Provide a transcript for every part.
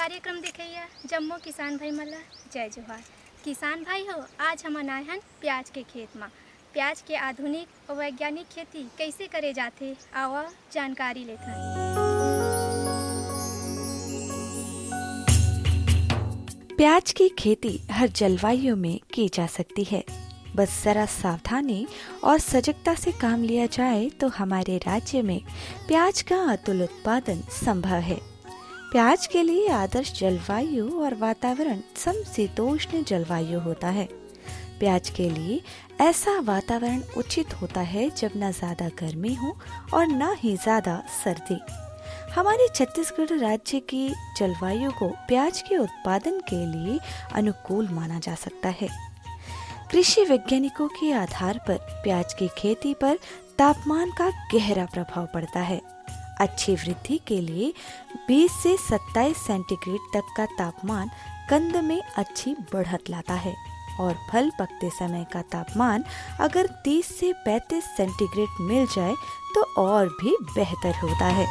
कार्यक्रम देखिए जम्मो किसान भाई मला जय जोहार। किसान भाई हो, आज हम आए हैं प्याज के खेत में। प्याज के आधुनिक और वैज्ञानिक खेती कैसे करे जाते आवा जानकारी लेते हैं। प्याज की खेती हर जलवायु में की जा सकती है। बस जरा सावधानी और सजगता से काम लिया जाए तो हमारे राज्य में प्याज का अतुल उत्पादन संभव है। प्याज के लिए आदर्श जलवायु और वातावरण समशीतोष्ण जलवायु होता है। प्याज के लिए ऐसा वातावरण उचित होता है जब न ज्यादा गर्मी हो और न ही ज्यादा सर्दी। हमारे छत्तीसगढ़ राज्य की जलवायु को प्याज के उत्पादन के लिए अनुकूल माना जा सकता है। कृषि वैज्ञानिकों के आधार पर प्याज की खेती पर तापमान का गहरा प्रभाव पड़ता है। अच्छी वृद्धि के लिए 20 से 27 सेंटीग्रेड तक का तापमान कंद में अच्छी बढ़त लाता है और फल पकते समय का तापमान अगर 30 से 35 सेंटीग्रेड मिल जाए तो और भी बेहतर होता है।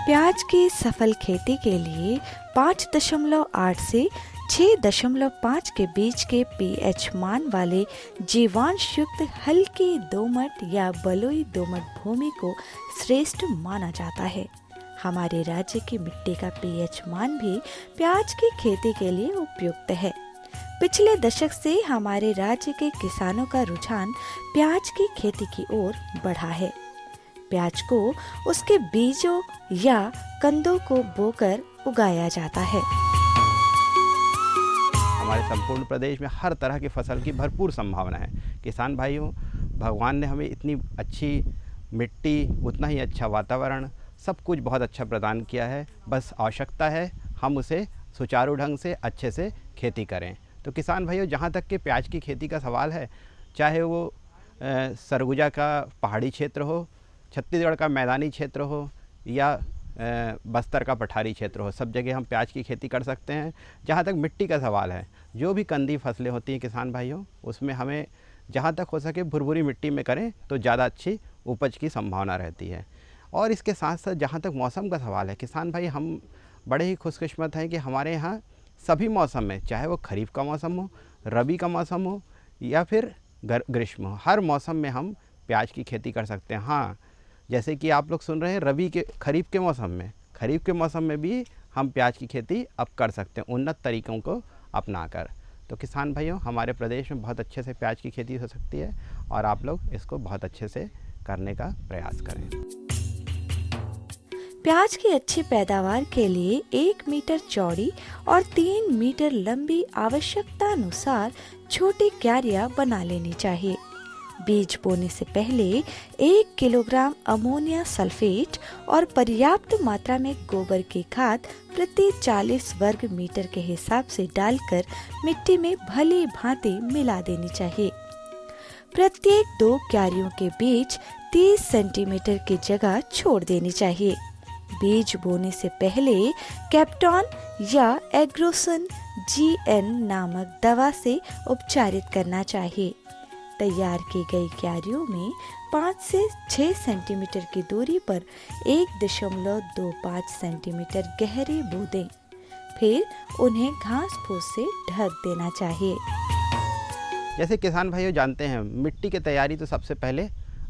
प्याज की सफल खेती के लिए 5.8 से 6.5 के बीच के पीएच मान वाले जीवांश युक्त हल्की दोमट या बलुई दोमट भूमि को श्रेष्ठ माना जाता है। हमारे राज्य की मिट्टी का पीएच मान भी प्याज की खेती के लिए उपयुक्त है। पिछले दशक से हमारे राज्य के किसानों का रुझान प्याज की खेती की ओर बढ़ा है। प्याज को उसके बीजों या कंदों को बोकर उगाया जाता है। हमारे संपूर्ण प्रदेश में हर तरह की फसल की भरपूर संभावना है। किसान भाइयों, भगवान ने हमें इतनी अच्छी मिट्टी, उतना ही अच्छा वातावरण, सब कुछ बहुत अच्छा प्रदान किया है। बस आवश्यकता है हम उसे सुचारू ढंग से अच्छे से खेती करें। तो किसान भाइयों, जहाँ तक कि प्याज की खेती का सवाल है, चाहे वो सरगुजा का पहाड़ी क्षेत्र हो, छत्तीसगढ़ का मैदानी क्षेत्र हो या बस्तर का पठारी क्षेत्र हो, सब जगह हम प्याज की खेती कर सकते हैं। जहाँ तक मिट्टी का सवाल है, जो भी कंदी फसलें होती हैं किसान भाइयों, उसमें हमें जहाँ तक हो सके भुरभुरी मिट्टी में करें तो ज़्यादा अच्छी उपज की संभावना रहती है। और इसके साथ साथ जहाँ तक मौसम का सवाल है किसान भाई, हम बड़े ही खुशकिस्मत हैं कि हमारे यहाँ सभी मौसम में, चाहे वो खरीफ का मौसम हो, रबी का मौसम हो या फिर ग्रीष्म हो, हर मौसम में हम प्याज की खेती कर सकते हैं। हाँ, जैसे कि आप लोग सुन रहे हैं खरीफ के मौसम में भी हम प्याज की खेती अब कर सकते हैं उन्नत तरीक़ों को अपनाकर। तो किसान भाइयों, हमारे प्रदेश में बहुत अच्छे से प्याज की खेती हो सकती है और आप लोग इसको बहुत अच्छे से करने का प्रयास करें। प्याज की अच्छी पैदावार के लिए 1 मीटर चौड़ी और 3 मीटर लंबी आवश्यकता अनुसार छोटी क्यारियां बना लेनी चाहिए। बीज बोने से पहले 1 किलोग्राम अमोनिया सल्फेट और पर्याप्त मात्रा में गोबर की खाद प्रति 40 वर्ग मीटर के हिसाब से डालकर मिट्टी में भली भांति मिला देनी चाहिए। प्रत्येक 2 क्यारियों के बीच 30 सेंटीमीटर की जगह छोड़ देनी चाहिए। बीज बोने से पहले कैप्टॉन या एग्रोसन GN नामक दवा से उपचारित करना चाहिए। तैयार की गई क्यारियों में 5 से 6 सेंटीमीटर की दूरी पर 1.25 सेंटीमीटर गहरे बो दें। फिर उन्हें घास फूस से ढक देना चाहिए। जैसे किसान भाइयों जानते हैं, मिट्टी की तैयारी तो सबसे पहले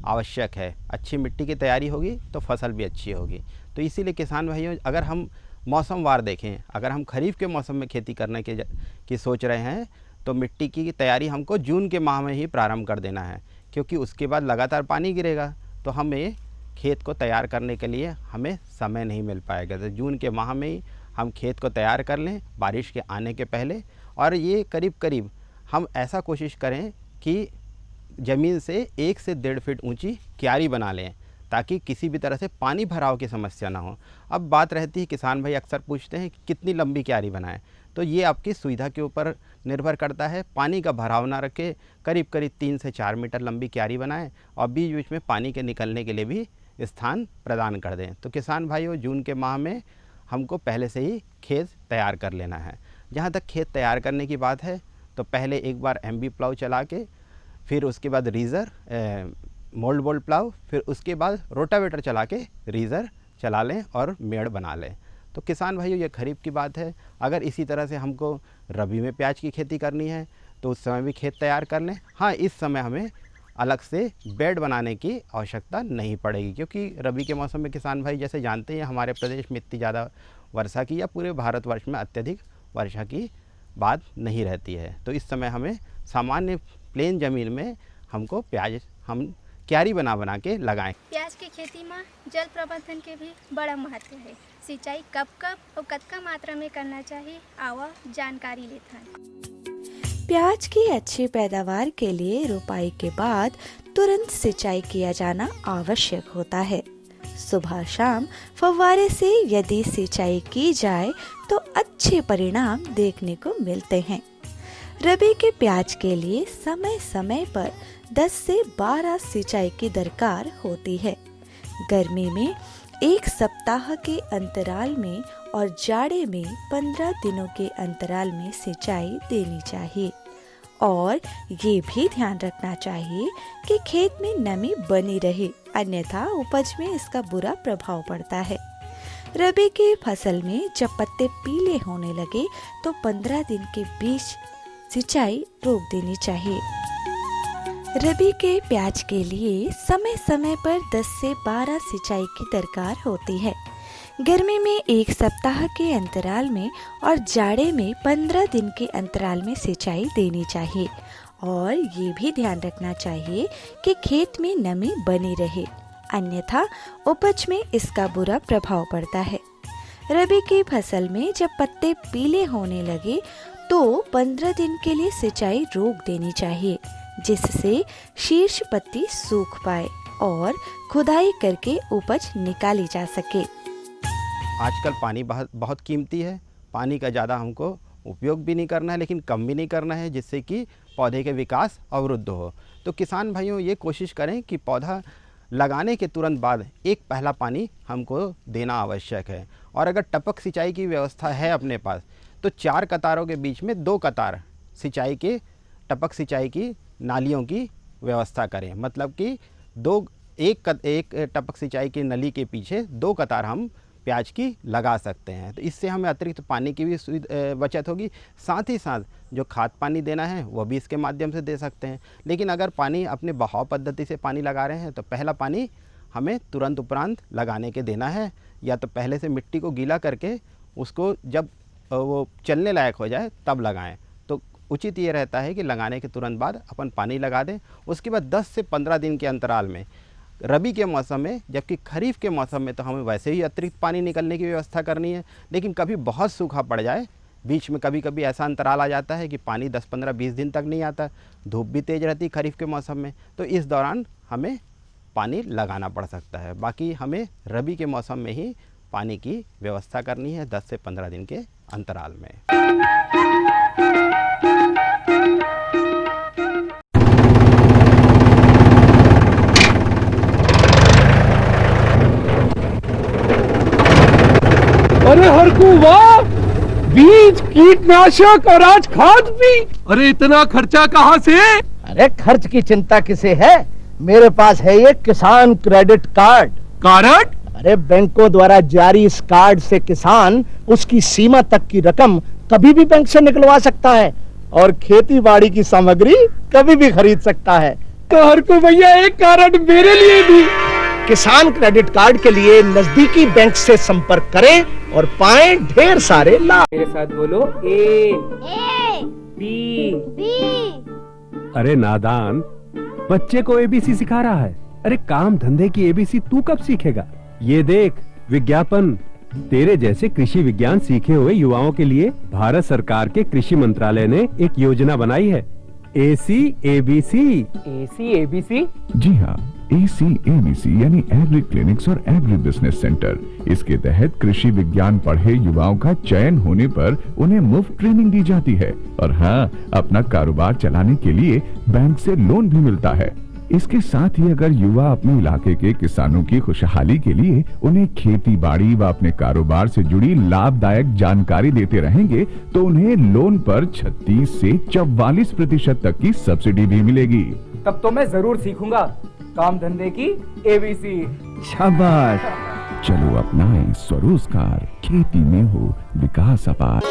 आवश्यक है। अच्छी मिट्टी की तैयारी होगी तो फसल भी अच्छी होगी। तो इसीलिए किसान भाइयों, अगर हम मौसमवार देखें, अगर हम खरीफ के मौसम में खेती करने की सोच रहे हैं तो मिट्टी की तैयारी हमको जून के माह में ही प्रारंभ कर देना है, क्योंकि उसके बाद लगातार पानी गिरेगा तो हमें खेत को तैयार करने के लिए हमें समय नहीं मिल पाएगा। तो जून के माह में ही हम खेत को तैयार कर लें बारिश के आने के पहले। और ये करीब करीब हम ऐसा कोशिश करें कि ज़मीन से 1 से 1.5 फीट ऊंची क्यारी बना लें ताकि किसी भी तरह से पानी भराव की समस्या ना हो। अब बात रहती है, किसान भाई अक्सर पूछते हैं कि कितनी लंबी क्यारी बनाएं, तो ये आपकी सुविधा के ऊपर निर्भर करता है। पानी का भराव ना रखे, करीब करीब 3 से 4 मीटर लंबी क्यारी बनाएं और बीच बीच में पानी के निकलने के लिए भी स्थान प्रदान कर दें। तो किसान भाइयों, जून के माह में हमको पहले से ही खेत तैयार कर लेना है। जहाँ तक खेत तैयार करने की बात है तो पहले एक बार MB प्लाउ चला के, फिर उसके बाद रीज़र मोल्ड बोल्ड प्लाउ, फिर उसके बाद रोटावेटर चला के रीज़र चला लें और मेड़ बना लें। तो किसान भाइयों ये खरीफ की बात है। अगर इसी तरह से हमको रबी में प्याज की खेती करनी है तो उस समय भी खेत तैयार कर लें। हाँ, इस समय हमें अलग से बेड बनाने की आवश्यकता नहीं पड़ेगी, क्योंकि रबी के मौसम में किसान भाई जैसे जानते हैं हमारे प्रदेश में इतनी ज़्यादा वर्षा की या पूरे भारतवर्ष में अत्यधिक वर्षा की बात नहीं रहती है। तो इस समय हमें सामान्य प्लेन ज़मीन में हमको प्याज हम क्यारी बना के लगाएं। प्याज के खेती में जल प्रबंधन के भी बड़ा महत्व है। सिंचाई कब और कतका मात्रा में करना चाहिए, आवा जानकारी लेते हैं। प्याज की अच्छी पैदावार के लिए रोपाई के बाद तुरंत सिंचाई किया जाना आवश्यक होता है। सुबह शाम फव्वारे से यदि सिंचाई की जाए तो अच्छे परिणाम देखने को मिलते हैं। रबी के प्याज के लिए समय समय पर 10 से 12 सिंचाई की दरकार होती है। गर्मी में 1 सप्ताह के अंतराल में और जाड़े में 15 दिनों के अंतराल में सिंचाई देनी चाहिए। और ये भी ध्यान रखना चाहिए कि खेत में नमी बनी रहे, अन्यथा उपज में इसका बुरा प्रभाव पड़ता है। रबी की फसल में जब पत्ते पीले होने लगे तो 15 दिन के बीच सिंचाई रोक देनी चाहिए। रबी के प्याज के लिए समय समय पर 10 से 12 सिंचाई की दरकार होती है। गर्मी में 1 सप्ताह के अंतराल में और जाड़े में 15 दिन के अंतराल में सिंचाई देनी चाहिए। और ये भी ध्यान रखना चाहिए कि खेत में नमी बनी रहे, अन्यथा उपज में इसका बुरा प्रभाव पड़ता है। रबी की फसल में जब पत्ते पीले होने लगे तो 15 दिन के लिए सिंचाई रोक देनी चाहिए, जिससे शीर्ष पत्ती सूख पाए और खुदाई करके उपज निकाली जा सके। आजकल पानी बहुत कीमती है। पानी का ज़्यादा हमको उपयोग भी नहीं करना है, लेकिन कम भी नहीं करना है, जिससे कि पौधे के विकास अवरुद्ध हो। तो किसान भाइयों ये कोशिश करें कि पौधा लगाने के तुरंत बाद एक पहला पानी हमको देना आवश्यक है। और अगर टपक सिंचाई की व्यवस्था है अपने पास तो 4 कतारों के बीच में 2 कतार सिंचाई के टपक सिंचाई की नालियों की व्यवस्था करें। मतलब कि एक टपक सिंचाई की नली के पीछे 2 कतार हम प्याज की लगा सकते हैं। तो इससे हमें अतिरिक्त पानी की भी बचत होगी। साथ ही साथ जो खाद पानी देना है वो भी इसके माध्यम से दे सकते हैं। लेकिन अगर पानी अपने बहाव पद्धति से पानी लगा रहे हैं तो पहला पानी हमें तुरंत उपरांत लगाने के देना है, या तो पहले से मिट्टी को गीला करके उसको जब वो चलने लायक हो जाए तब लगाएं। तो उचित ये रहता है कि लगाने के तुरंत बाद अपन पानी लगा दें। उसके बाद 10 से 15 दिन के अंतराल में रबी के मौसम में, जबकि खरीफ के मौसम में तो हमें वैसे ही अतिरिक्त पानी निकलने की व्यवस्था करनी है। लेकिन कभी बहुत सूखा पड़ जाए, बीच में कभी कभी ऐसा अंतराल आ जाता है कि पानी 10, 15, 20 दिन तक नहीं आता, धूप भी तेज़ रहती है खरीफ के मौसम में, तो इस दौरान हमें पानी लगाना पड़ सकता है। बाकी हमें रबी के मौसम में ही पानी की व्यवस्था करनी है 10 से 15 दिन के अंतराल में। अरे हरकू वाह, बीज, कीटनाशक और आज खाद भी। अरे इतना खर्चा कहाँ से? अरे खर्च की चिंता किसे है, मेरे पास है ये किसान क्रेडिट कार्ड। कार्ड? अरे बैंकों द्वारा जारी इस कार्ड से किसान उसकी सीमा तक की रकम कभी भी बैंक से निकलवा सकता है और खेती बाड़ी की सामग्री कभी भी खरीद सकता है। तो हरकू भैया एक कार्ड मेरे लिए भी। किसान क्रेडिट कार्ड के लिए नजदीकी बैंक से संपर्क करें और पाएं ढेर सारे लाभ। मेरे साथ बोलो ए बी। अरे नादान, बच्चे को एबीसी सिखा रहा है। अरे काम धंधे की एबीसी तू कब सीखेगा? ये देख विज्ञापन, तेरे जैसे कृषि विज्ञान सीखे हुए युवाओं के लिए भारत सरकार के कृषि मंत्रालय ने एक योजना बनाई है, ACABC। ACABC? जी हाँ, ACABC यानी एग्री क्लिनिक्स और एग्री बिजनेस सेंटर। इसके तहत कृषि विज्ञान पढ़े युवाओं का चयन होने पर उन्हें मुफ्त ट्रेनिंग दी जाती है और हाँ, अपना कारोबार चलाने के लिए बैंक से लोन भी मिलता है। इसके साथ ही अगर युवा अपने इलाके के किसानों की खुशहाली के लिए उन्हें खेती बाड़ी व अपने कारोबार से जुड़ी लाभदायक जानकारी देते रहेंगे तो उन्हें लोन पर 36 से 44% तक की सब्सिडी भी मिलेगी। तब तो मैं जरूर सीखूंगा काम धंधे की ABC। शाबाश। चलो अपनाएं स्वरोजगार, खेती में हो विकास अपार।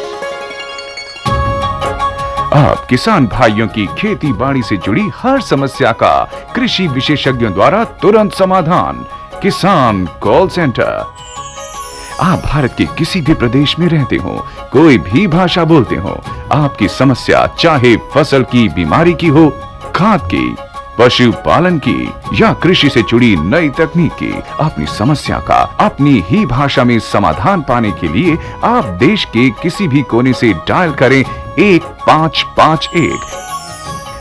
आप किसान भाइयों की खेती बाड़ी से जुड़ी हर समस्या का कृषि विशेषज्ञों द्वारा तुरंत समाधान। किसान कॉल सेंटर। आप भारत के किसी भी प्रदेश में रहते हो, कोई भी भाषा बोलते हो, आपकी समस्या चाहे फसल की बीमारी की हो, खाद की, पशुपालन की या कृषि से जुड़ी नई तकनीक की, अपनी समस्या का अपनी ही भाषा में समाधान पाने के लिए आप देश के किसी भी कोने से डायल करें 1551।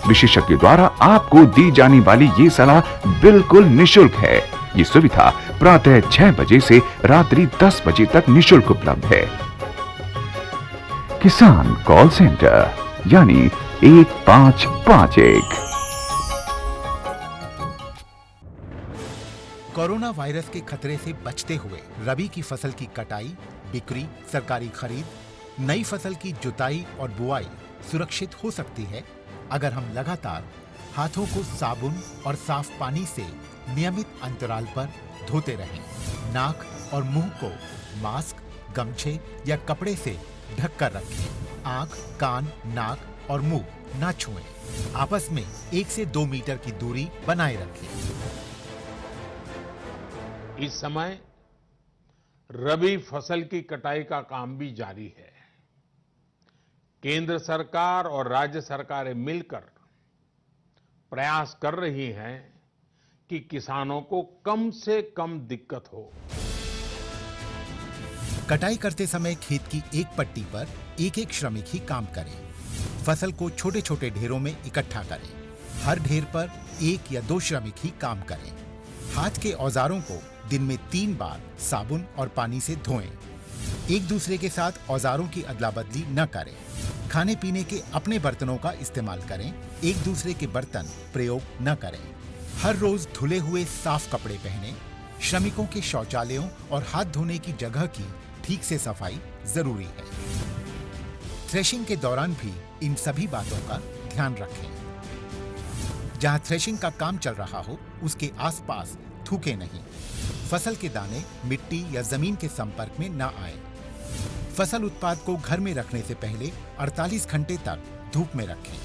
विशेषज्ञ द्वारा आपको दी जाने वाली ये सलाह बिल्कुल निशुल्क है। ये सुविधा प्रातः 6 बजे से रात्रि 10 बजे तक निशुल्क उपलब्ध है। किसान कॉल सेंटर यानी 1551। कोरोना वायरस के खतरे से बचते हुए रबी की फसल की कटाई, बिक्री, सरकारी खरीद, नई फसल की जुताई और बुआई सुरक्षित हो सकती है अगर हम लगातार हाथों को साबुन और साफ पानी से नियमित अंतराल पर धोते रहें। नाक और मुंह को मास्क, गमछे या कपड़े से ढककर रखें। आंख, कान, नाक और मुंह ना छुएं। आपस में 1 से 2 मीटर की दूरी बनाए रखें। इस समय रबी फसल की कटाई का काम भी जारी है। केंद्र सरकार और राज्य सरकारें मिलकर प्रयास कर रही हैं कि किसानों को कम से कम दिक्कत हो। कटाई करते समय खेत की एक पट्टी पर एक-एक श्रमिक ही काम करें। फसल को छोटे छोटे ढेरों में इकट्ठा करें। हर ढेर पर 1 या 2 श्रमिक ही काम करें। हाथ के औजारों को दिन में 3 बार साबुन और पानी से धोएं। एक दूसरे के साथ औजारों की अदला बदली न करें। खाने पीने के अपने बर्तनों का इस्तेमाल करें। एक दूसरे के बर्तन प्रयोग न करें। हर रोज धुले हुए साफ कपड़े पहनें। श्रमिकों के शौचालयों और हाथ धोने की जगह की ठीक से सफाई जरूरी है। थ्रेशिंग के दौरान भी इन सभी बातों का ध्यान रखें। जहां थ्रेशिंग का काम चल रहा हो उसके आसपास थूके नहीं। फसल के दाने मिट्टी या जमीन के संपर्क में न आए। फसल उत्पाद को घर में रखने से पहले 48 घंटे तक धूप में रखें।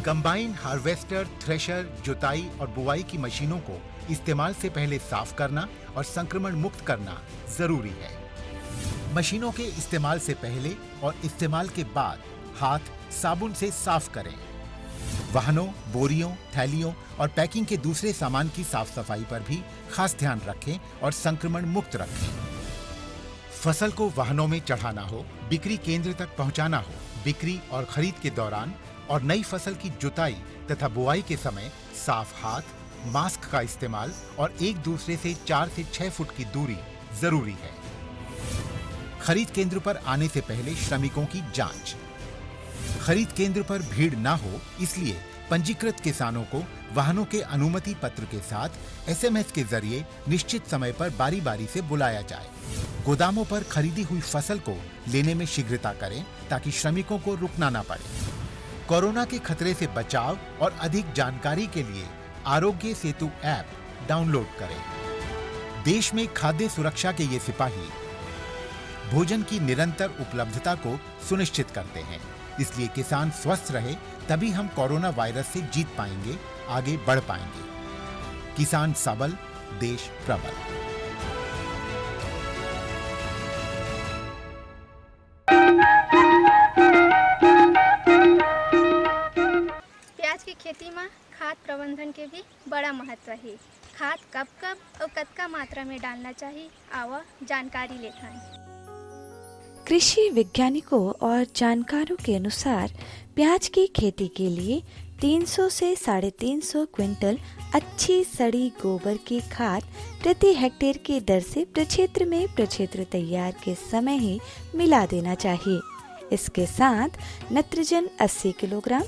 कंबाइन, हार्वेस्टर, थ्रेशर, जुताई और बुआई की मशीनों को इस्तेमाल से पहले साफ करना और संक्रमण मुक्त करना जरूरी है। मशीनों के इस्तेमाल से पहले और इस्तेमाल के बाद हाथ साबुन से साफ करें। वाहनों, बोरियों, थैलियों और पैकिंग के दूसरे सामान की साफ सफाई पर भी खास ध्यान रखें और संक्रमण मुक्त रखें। फसल को वाहनों में चढ़ाना हो, बिक्री केंद्र तक पहुंचाना हो, बिक्री और खरीद के दौरान और नई फसल की जुताई तथा बुआई के समय साफ हाथ, मास्क का इस्तेमाल और एक दूसरे से 4 से 6 फुट की दूरी जरूरी है। खरीद केंद्र पर आने से पहले श्रमिकों की जांच। खरीद केंद्र पर भीड़ ना हो इसलिए पंजीकृत किसानों को वाहनों के अनुमति पत्र के साथ एसएमएस के जरिए निश्चित समय पर बारी बारी से बुलाया जाए। गोदामों पर खरीदी हुई फसल को लेने में शीघ्रता करें ताकि श्रमिकों को रुकना ना पड़े। कोरोना के खतरे से बचाव और अधिक जानकारी के लिए आरोग्य सेतु ऐप डाउनलोड करें। देश में खाद्य सुरक्षा के ये सिपाही भोजन की निरंतर उपलब्धता को सुनिश्चित करते हैं। इसलिए किसान स्वस्थ रहे तभी हम कोरोना वायरस से जीत पाएंगे, आगे बढ़ पाएंगे। किसान सबल, देश प्रबल। प्याज की खेती में खाद प्रबंधन के भी बड़ा महत्व है। खाद कब कब और कतका मात्रा में डालना चाहिए, आवा जानकारी लेते हैं। कृषि वैज्ञानिकों और जानकारों के अनुसार प्याज की खेती के लिए 300 से 350 क्विंटल अच्छी सड़ी गोबर की खाद प्रति हेक्टेयर की दर से प्रक्षेत्र में प्रक्षेत्र तैयार के समय ही मिला देना चाहिए। इसके साथ नाइट्रोजन 80 किलोग्राम,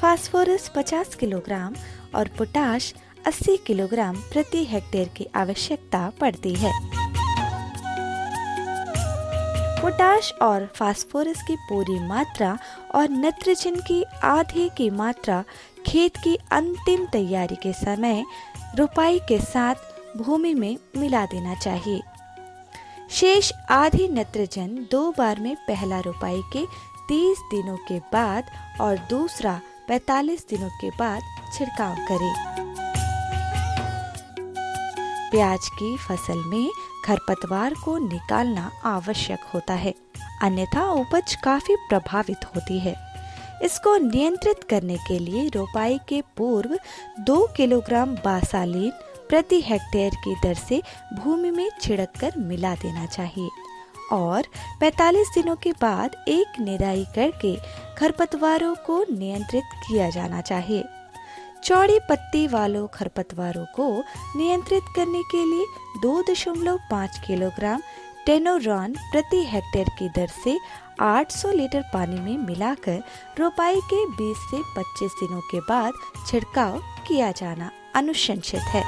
फास्फोरस 50 किलोग्राम और पोटाश 80 किलोग्राम प्रति हेक्टेयर की आवश्यकता पड़ती है। पोटाश और फास्फोरस की पूरी मात्रा और नाइट्रोजन की आधे की मात्रा खेत की अंतिम तैयारी के समय रुपाई के साथ भूमि में मिला देना चाहिए। शेष आधी नाइट्रोजन 2 बार में पहला रोपाई के 30 दिनों के बाद और दूसरा 45 दिनों के बाद छिड़काव करें। प्याज की फसल में खरपतवार को निकालना आवश्यक होता है, अन्यथा उपज काफी प्रभावित होती है। इसको नियंत्रित करने के लिए रोपाई के पूर्व 2 किलोग्राम बासालीन प्रति हेक्टेयर की दर से भूमि में छिड़ककर मिला देना चाहिए और 45 दिनों के बाद एक निराई करके खरपतवारों को नियंत्रित किया जाना चाहिए। चौड़ी पत्ती वालों खरपतवारों को नियंत्रित करने के लिए 2.5 किलोग्राम टेनोरॉन प्रति हेक्टेयर की दर से 800 लीटर पानी में मिलाकर रोपाई के 20 से 25 दिनों के बाद छिड़काव किया जाना अनुशंसित है।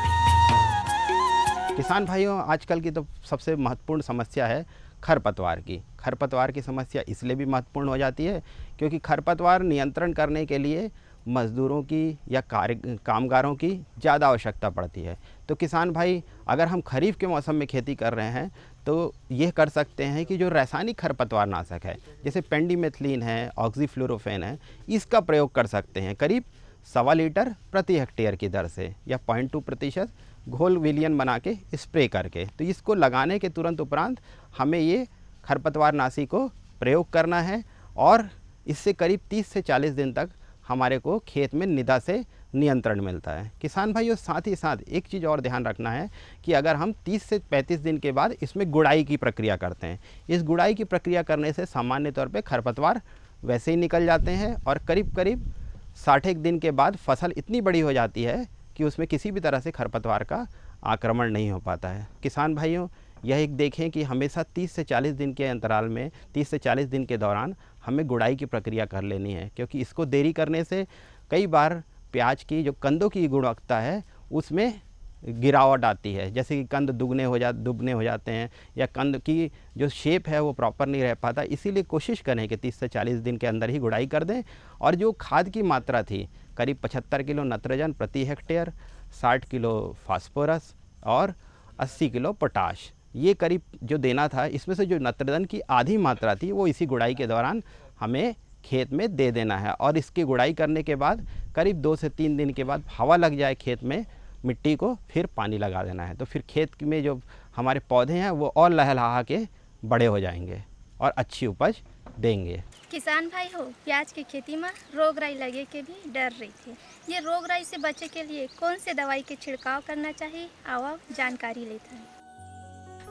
किसान भाइयों, आजकल की तो सबसे महत्वपूर्ण समस्या है खरपतवार की। खरपतवार की समस्या इसलिए भी महत्वपूर्ण हो जाती है क्योंकि खरपतवार नियंत्रण करने के लिए मज़दूरों की या कामगारों की ज़्यादा आवश्यकता पड़ती है। तो किसान भाई, अगर हम खरीफ के मौसम में खेती कर रहे हैं तो ये कर सकते हैं कि जो रासायनिक खरपतवार नाशक है जैसे पेंडिमेथिलीन है, ऑक्सीफ्लोरोफेन है, इसका प्रयोग कर सकते हैं करीब 1.25 लीटर प्रति हेक्टेयर की दर से या 0.2% घोल विलियन बना के स्प्रे करके। तो इसको लगाने के तुरंत उपरांत हमें ये खरपतवार नाशी को प्रयोग करना है और इससे करीब 30 से 40 दिन तक हमारे को खेत में निदा से नियंत्रण मिलता है। किसान भाइयों, साथ ही साथ एक चीज़ और ध्यान रखना है कि अगर हम 30 से 35 दिन के बाद इसमें गुड़ाई की प्रक्रिया करते हैं, इस गुड़ाई की प्रक्रिया करने से सामान्य तौर पे खरपतवार वैसे ही निकल जाते हैं और करीब करीब 60 दिन के बाद फसल इतनी बड़ी हो जाती है कि उसमें किसी भी तरह से खरपतवार का आक्रमण नहीं हो पाता है। किसान भाइयों, यह एक देखें कि हमेशा 30 से 40 दिन के अंतराल में 30 से 40 दिन के दौरान हमें गुड़ाई की प्रक्रिया कर लेनी है, क्योंकि इसको देरी करने से कई बार प्याज की जो कंदों की गुणवत्ता है उसमें गिरावट आती है। जैसे कि कंद दुबने हो जाते हैं या कंद की जो शेप है वो प्रॉपर नहीं रह पाता। इसीलिए कोशिश करें कि 30 से 40 दिन के अंदर ही गुड़ाई कर दें। और जो खाद की मात्रा थी करीब 75 किलो नाइट्रोजन प्रति हेक्टेयर, 60 किलो फास्फोरस और 80 किलो पोटाश, ये करीब जो देना था, इसमें से जो नाइट्रोजन की आधी मात्रा थी वो इसी गुड़ाई के दौरान हमें खेत में दे देना है। और इसकी गुड़ाई करने के बाद करीब 2 से 3 दिन के बाद हवा लग जाए खेत में, मिट्टी को फिर पानी लगा देना है। तो फिर खेत में जो हमारे पौधे हैं वो और लहलहा के बड़े हो जाएंगे और अच्छी उपज देंगे। किसान भाई हो, प्याज की खेती में रोग राई लगे के भी डर रही थी। ये रोग राई से बचे के लिए कौन से दवाई के छिड़काव करना चाहिए, आओ जानकारी लेते हैं।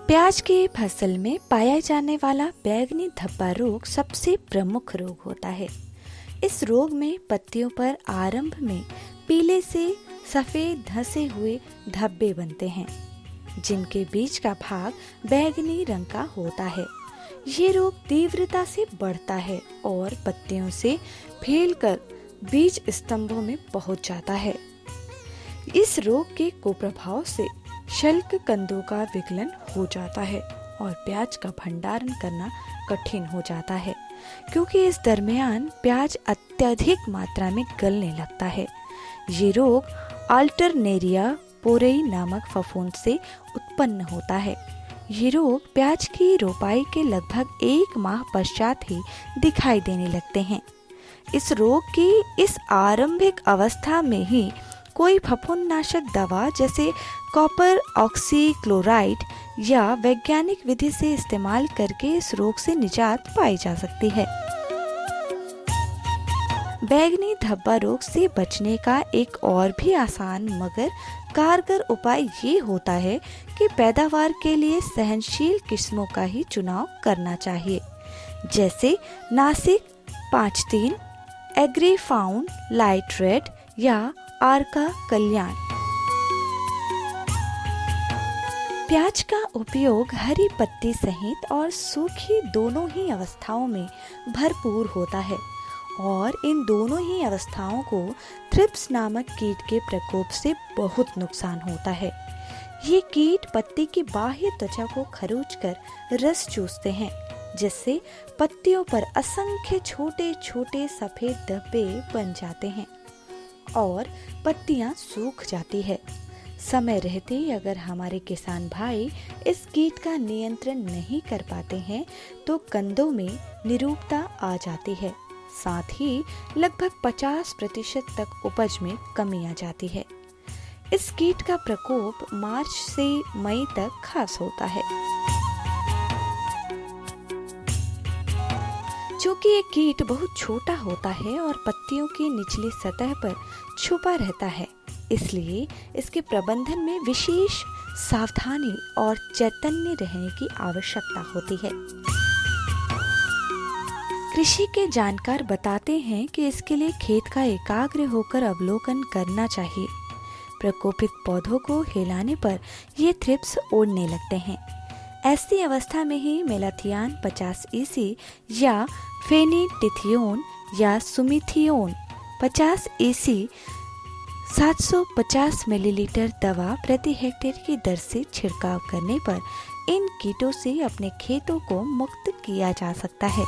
प्याज की फसल में पाया जाने वाला बैंगनी धब्बा रोग सबसे प्रमुख रोग होता है। इस रोग में पत्तियों पर आरंभ में पीले से सफेद धंसे हुए धब्बे बनते हैं, जिनके बीच का भाग बैंगनी रंग का होता है। ये रोग तीव्रता से बढ़ता है और पत्तियों से फैलकर बीज स्तंभों में पहुंच जाता है। इस रोग के कुप्रभाव से शल्क कंदों का विकलन हो जाता है और प्याज का भंडारण करना कठिन हो जाता है, क्योंकि इस दरमियान प्याज अत्यधिक मात्रा में गलने लगता है। ये रोग अल्टरनेरिया पोरेई नामक फफूंद से उत्पन्न होता है। ये रोग प्याज की रोपाई के लगभग 1 माह पश्चात ही दिखाई देने लगते हैं। इस रोग की इस आरंभिक अवस्था में ही कोई फफूंदनाशक दवा जैसे कॉपर ऑक्सीक्लोराइड या वैज्ञानिक विधि से इस्तेमाल करके इस रोग से निजात पाई जा सकती है। बैंगनी धब्बा रोग से बचने का एक और भी आसान मगर कारगर उपाय ये होता है कि पैदावार के लिए सहनशील किस्मों का ही चुनाव करना चाहिए, जैसे नासिक 53, एग्रीफाउंड लाइट रेड या आर्का कल्याण। प्याज का उपयोग हरी पत्ती सहित और सूखी दोनों ही अवस्थाओं में भरपूर होता है और इन दोनों ही अवस्थाओं को थ्रिप्स नामक कीट के प्रकोप से बहुत नुकसान होता है। ये कीट पत्ती की बाह्य त्वचा को खरोचकर रस चूसते हैं, जिससे पत्तियों पर असंख्य छोटे छोटे सफेद धब्बे बन जाते हैं और पत्तियां सूख जाती है। समय रहते अगर हमारे किसान भाई इस कीट का नियंत्रण नहीं कर पाते हैं तो कंदों में निरूपता आ जाती है। साथ ही लगभग 50% तक उपज में कमी आ जाती है। इस कीट का प्रकोप मार्च से मई तक खास होता है। चूंकि ये कीट बहुत छोटा होता है और पत्तियों की निचली सतह पर छुपा रहता है, इसलिए इसके प्रबंधन में विशेष सावधानी और चैतन्य रहने की आवश्यकता होती है। कृषि के जानकार बताते हैं कि इसके लिए खेत का एकाग्र होकर अवलोकन करना चाहिए। प्रकोपित पौधों को हिलाने पर ये थ्रिप्स उड़ने लगते हैं। ऐसी अवस्था में ही मेलाथियान 50 EC या फेनिटिथियोन या सुमिथियोन 50 EC 750 मिलीलीटर दवा प्रति हेक्टेयर की दर से छिड़काव करने पर इन कीटों से अपने खेतों को मुक्त किया जा सकता है।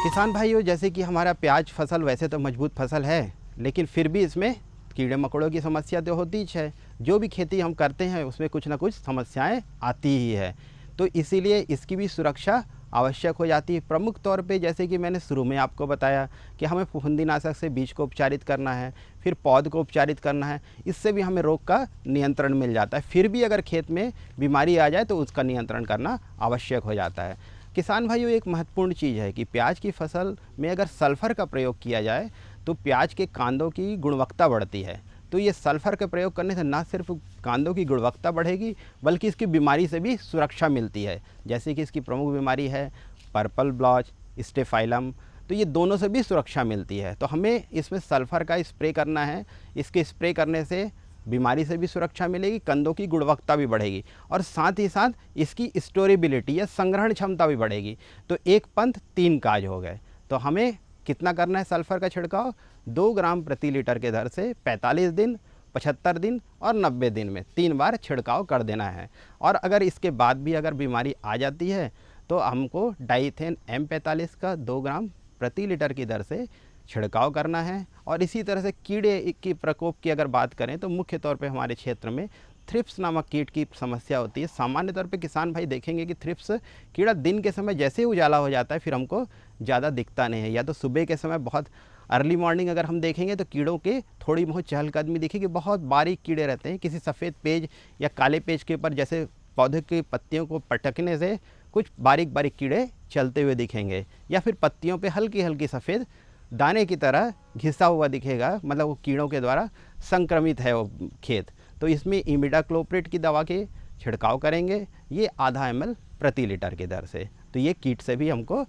किसान भाइयों, जैसे कि हमारा प्याज फसल वैसे तो मजबूत फसल है, लेकिन फिर भी इसमें कीड़े मकोड़ों की समस्या तो होती है। जो भी खेती हम करते हैं उसमें कुछ ना कुछ समस्याएं आती ही है, तो इसीलिए इसकी भी सुरक्षा आवश्यक हो जाती है। प्रमुख तौर पे जैसे कि मैंने शुरू में आपको बताया कि हमें फफूंदीनाशक से बीज को उपचारित करना है, फिर पौध को उपचारित करना है। इससे भी हमें रोग का नियंत्रण मिल जाता है। फिर भी अगर खेत में बीमारी आ जाए तो उसका नियंत्रण करना आवश्यक हो जाता है। किसान भाइयों, एक महत्वपूर्ण चीज़ है कि प्याज की फसल में अगर सल्फ़र का प्रयोग किया जाए तो प्याज के कांदों की गुणवत्ता बढ़ती है। तो ये सल्फ़र का प्रयोग करने से न सिर्फ कांदों की गुणवत्ता बढ़ेगी बल्कि इसकी बीमारी से भी सुरक्षा मिलती है। जैसे कि इसकी प्रमुख बीमारी है पर्पल ब्लॉच, स्टेफाइलम, तो ये दोनों से भी सुरक्षा मिलती है। तो हमें इसमें सल्फ़र का स्प्रे करना है। इसके स्प्रे करने से बीमारी से भी सुरक्षा मिलेगी, कंदों की गुणवत्ता भी बढ़ेगी और साथ ही साथ इसकी स्टोरेबिलिटी या संग्रहण क्षमता भी बढ़ेगी। तो एक पंथ 3 काज हो गए। तो हमें कितना करना है सल्फ़र का छिड़काव? 2 ग्राम प्रति लीटर के दर से 45 दिन, 75 दिन और 90 दिन में 3 बार छिड़काव कर देना है। और अगर इसके बाद भी अगर बीमारी आ जाती है तो हमको डाइथेन M45 का 2 ग्राम प्रति लीटर की दर से छिड़काव करना है। और इसी तरह से कीड़े की प्रकोप की अगर बात करें तो मुख्य तौर पे हमारे क्षेत्र में थ्रिप्स नामक कीट की समस्या होती है। सामान्य तौर पे किसान भाई देखेंगे कि थ्रिप्स कीड़ा दिन के समय जैसे ही उजाला हो जाता है फिर हमको ज़्यादा दिखता नहीं है, या तो सुबह के समय बहुत अर्ली मॉर्निंग अगर हम देखेंगे तो कीड़ों के थोड़ी बहुत चहलकदमी दिखेगी। बहुत बारीक कीड़े रहते हैं, किसी सफ़ेद पेज या काले पेज के ऊपर जैसे पौधे की पत्तियों को पटकने से कुछ बारीक बारीक कीड़े चलते हुए दिखेंगे, या फिर पत्तियों पे हल्की हल्की सफ़ेद दाने की तरह घिसा हुआ दिखेगा, मतलब वो कीड़ों के द्वारा संक्रमित है वो खेत। तो इसमें इमिडाक्लोप्रिड की दवा के छिड़काव करेंगे, ये आधा ml प्रति लीटर की दर से। तो ये कीट से भी हमको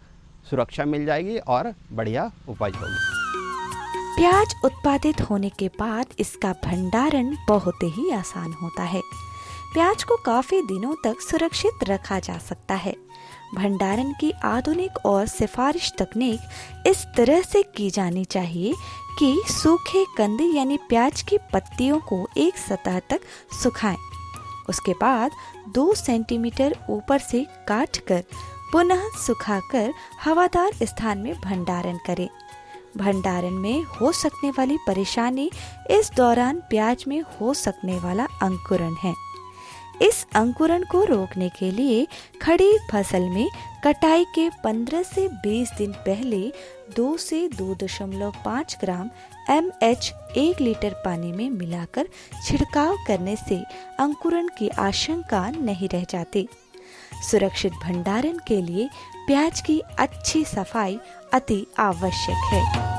सुरक्षा मिल जाएगी और बढ़िया उपज होगी। प्याज उत्पादित होने के बाद इसका भंडारण बहुत ही आसान होता है। प्याज को काफी दिनों तक सुरक्षित रखा जा सकता है। भंडारण की आधुनिक और सिफारिश तकनीक इस तरह से की जानी चाहिए कि सूखे कंद यानी प्याज की पत्तियों को एक सतह तक सुखाएं। उसके बाद 2 सेंटीमीटर ऊपर से काटकर पुनः सुखाकर हवादार स्थान में भंडारण करें। भंडारण में हो सकने वाली परेशानी इस दौरान प्याज में हो सकने वाला अंकुरण है। इस अंकुरण को रोकने के लिए खड़ी फसल में कटाई के 15 से 20 दिन पहले 2 से 2.5 ग्राम MH 1 लीटर पानी में मिलाकर छिड़काव करने से अंकुरण की आशंका नहीं रह जाती। सुरक्षित भंडारण के लिए प्याज की अच्छी सफाई अति आवश्यक है।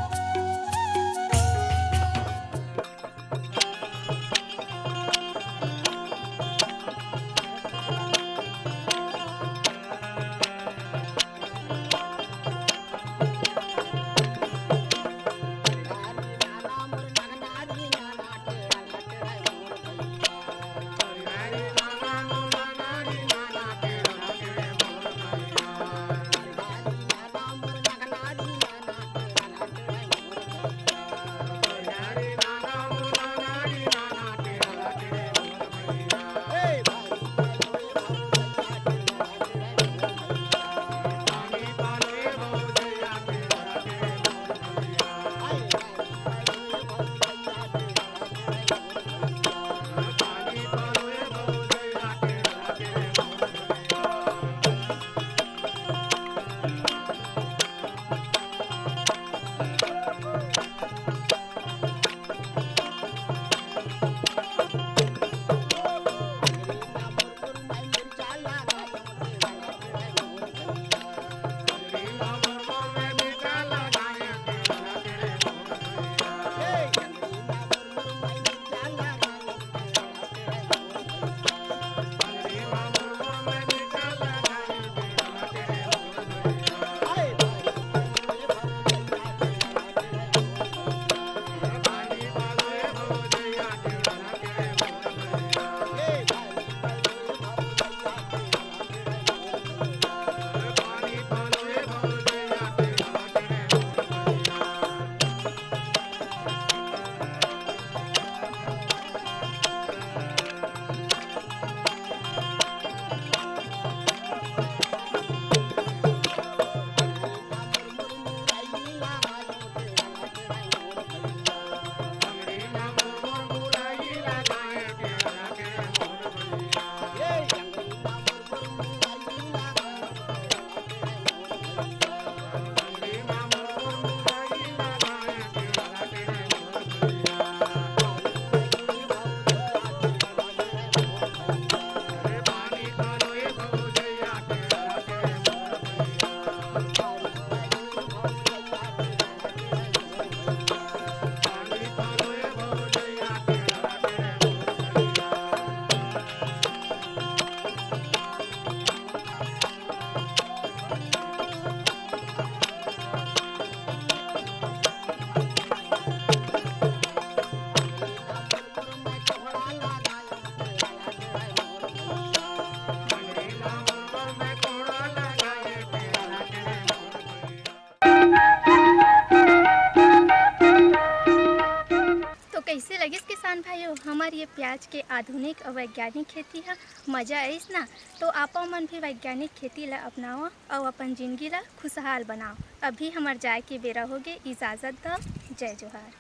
किसान भाइयों, हमारी ये प्याज के आधुनिक और वैज्ञानिक खेती है मजा आइस ना, तो आप मन भी वैज्ञानिक खेती ला अपनाओ और अपन जिंदगी ला खुशहाल बनाओ। अभी हमार जाए के बेरा होगे, इजाज़त दो। जय जोहार।